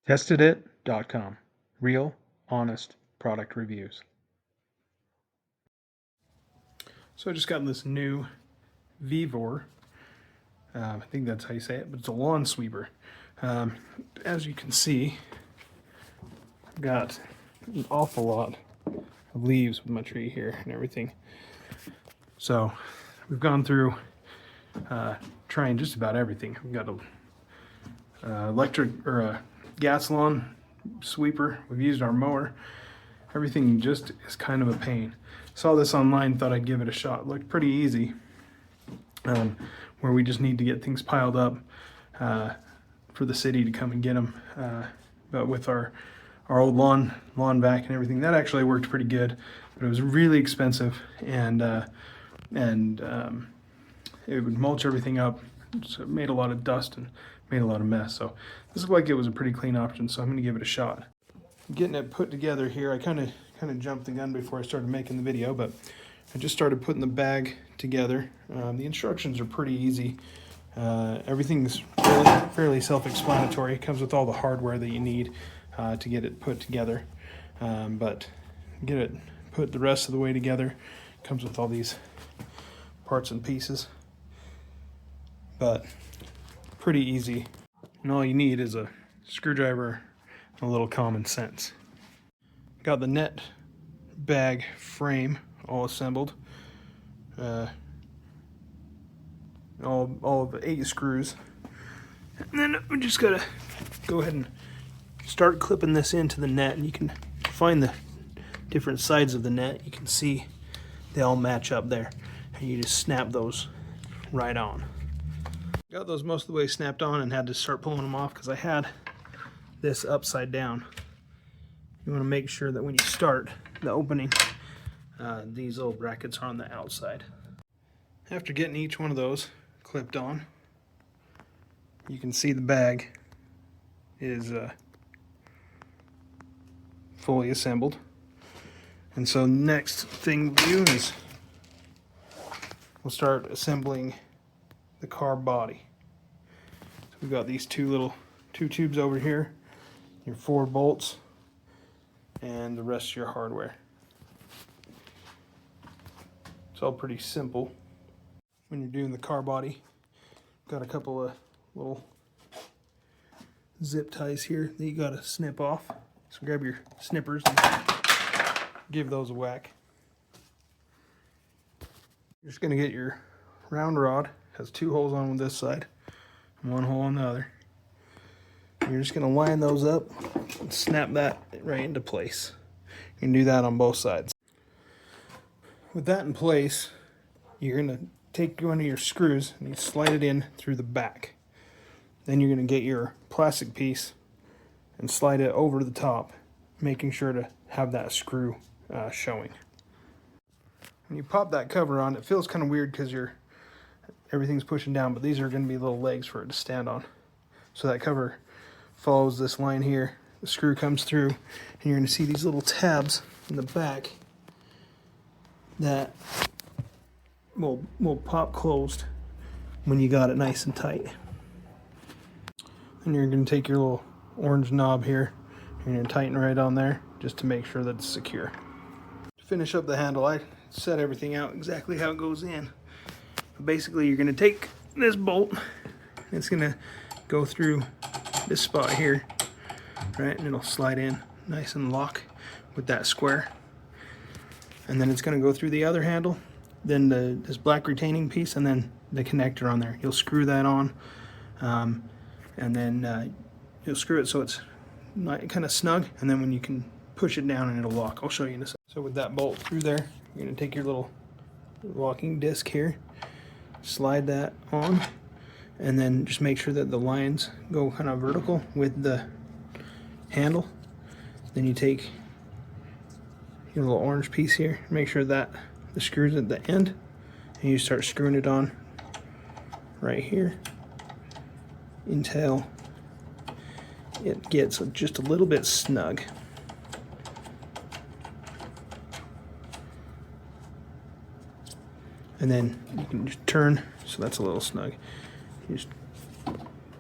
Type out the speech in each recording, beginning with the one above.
Testedit.com. Real, honest product reviews. So I just got this new Vevor. I think that's how you say it, but it's a lawn sweeper. As you can see, I've got an awful lot of leaves with my tree here and everything. So we've gone through trying just about everything. We've got a electric or a gas lawn sweeper. We've used our mower. Everything just is kind of a pain. Saw this online, thought I'd give it a shot. It looked pretty easy, where we just need to get things piled up for the city to come and get them. But with our old lawn vac and everything, that actually worked pretty good. But it was really expensive, and it would mulch everything up, so it made a lot of dust and made a lot of mess. So this looked like it was a pretty clean option, so I'm going to give it a shot. Getting it put together here, I kind of jumped the gun before I started making the video, but I just started putting the bag together. The instructions are pretty easy. Everything's fairly self-explanatory. It comes with all the hardware that you need to get it put together, but get it put the rest of the way together. It comes with all these parts and pieces, but pretty easy. And all you need is a screwdriver and a little common sense. Got the net bag frame all assembled. All of the 8 screws. And then we just gotta go ahead and start clipping this into the net, and you can find the different sides of the net. You can see they all match up there, and you just snap those right on. Got those most of the way snapped on and had to start pulling them off because I had this upside down. You want to make sure that when you start the opening, these little brackets are on the outside. After getting each one of those clipped on, you can see the bag is fully assembled. And so next thing we'll do is we'll start assembling the car body. So we've got these two tubes over here, your 4 bolts, and the rest of your hardware. It's all pretty simple. When you're doing the car body, got a couple of little zip ties here that you gotta snip off. So grab your snippers and give those a whack. You're just gonna get your round rod. Has 2 holes on this side and 1 hole on the other. You're just going to line those up and snap that right into place. You can do that on both sides. With that in place, you're going to take one of your screws and you slide it in through the back. Then you're going to get your plastic piece and slide it over the top, making sure to have that screw showing. When you pop that cover on, it feels kind of weird because everything's pushing down, but these are going to be little legs for it to stand on. So that cover follows this line here. The screw comes through, and you're going to see these little tabs in the back that will pop closed when you got it nice and tight. And you're going to take your little orange knob here, and you're going to tighten right on there just to make sure that it's secure. To finish up the handle, I set everything out exactly how it goes in. Basically, you're going to take this bolt, it's going to go through this spot here, right, and it'll slide in nice and lock with that square. And then it's going to go through the other handle, then this black retaining piece, and then the connector on there. You'll screw that on, and then you'll screw it so it's kind of snug, and then when you can push it down and it'll lock. I'll show you in a second. So with that bolt through there, you're going to take your little locking disc here, slide that on, and then just make sure that the lines go kind of vertical with the handle. Then you take your little orange piece here, make sure that the screw's at the end, and you start screwing it on right here until it gets just a little bit snug. And then you can just turn, so that's a little snug. You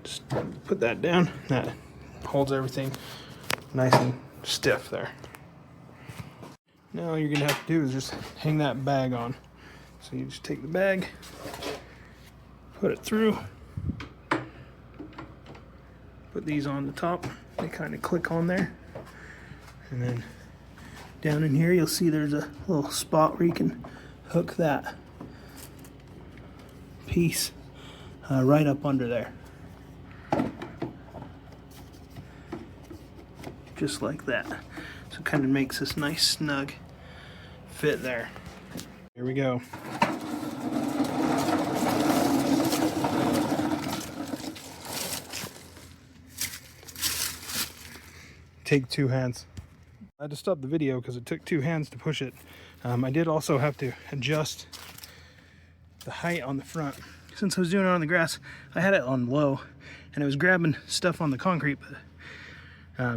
just put that down. That holds everything nice and stiff there. Now all you're gonna have to do is just hang that bag on. So you just take the bag, put it through, put these on the top. They kind of click on there. And then down in here you'll see there's a little spot where you can hook that piece right up under there. Just like that. So it kind of makes this nice snug fit there. Here we go. Take 2 hands. I had to stop the video because it took 2 hands to push it. I did also have to adjust the height on the front. Since I was doing it on the grass, I had it on low and it was grabbing stuff on the concrete, but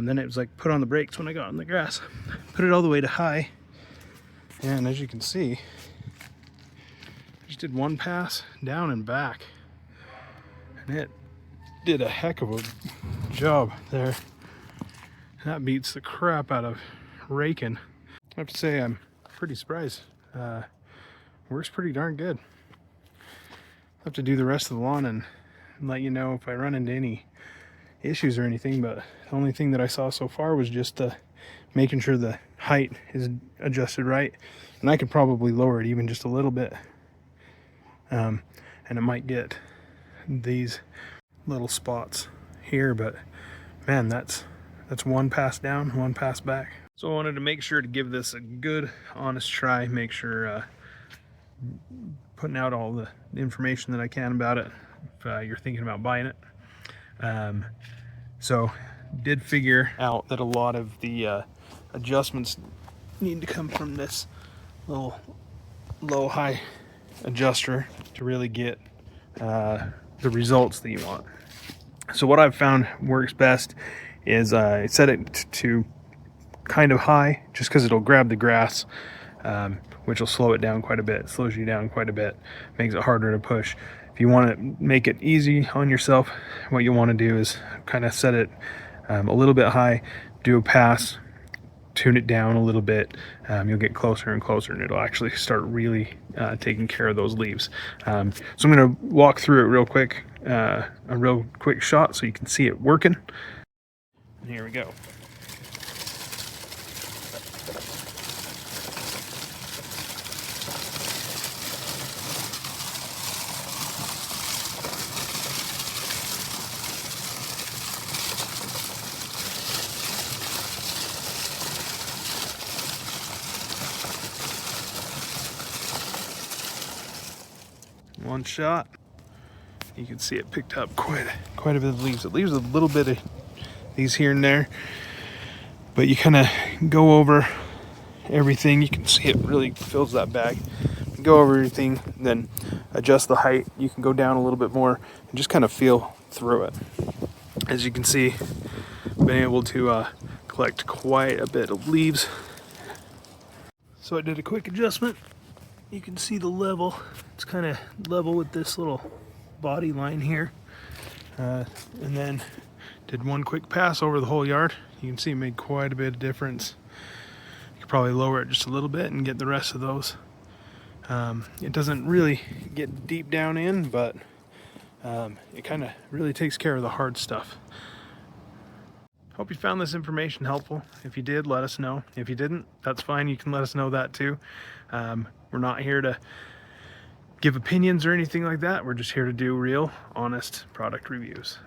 then it was like put on the brakes when I got on the grass. Put it all the way to high, and as you can see, I just did 1 pass down and back, and it did a heck of a job there. That beats the crap out of raking. I have to say I'm pretty surprised. Works pretty darn good. I'll have to do the rest of the lawn and let you know if I run into any issues or anything, but the only thing that I saw so far was just making sure the height is adjusted right, and I could probably lower it even just a little bit, and it might get these little spots here, but man, that's 1 pass down, 1 pass back. So I wanted to make sure to give this a good honest try, make sure putting out all the information that I can about it if you're thinking about buying it. So did figure out that a lot of the adjustments need to come from this little low-high adjuster to really get the results that you want. So what I've found works best is I set it to kind of high just because it'll grab the grass, which will slow it down quite a bit. It slows you down quite a bit, makes it harder to push. If you want to make it easy on yourself, what you want to do is kind of set it a little bit high, do a pass, tune it down a little bit. You'll get closer and closer, and it'll actually start really taking care of those leaves. So I'm going to walk through it real quick, a real quick shot so you can see it working. And here we go. One shot, you can see it picked up quite a bit of leaves. It leaves a little bit of these here and there, but you kind of go over everything. You can see it really fills that bag. You go over everything, then adjust the height. You can go down a little bit more and just kind of feel through it. As you can see, I've been able to collect quite a bit of leaves. So I did a quick adjustment. You can see the level. It's kind of level with this little body line here. And then did 1 quick pass over the whole yard. You can see it made quite a bit of difference. You could probably lower it just a little bit and get the rest of those. It doesn't really get deep down in, but it kind of really takes care of the hard stuff. Hope you found this information helpful. If you did, let us know. If you didn't, that's fine. You can let us know that too. We're not here to give opinions or anything like that. We're just here to do real, honest product reviews.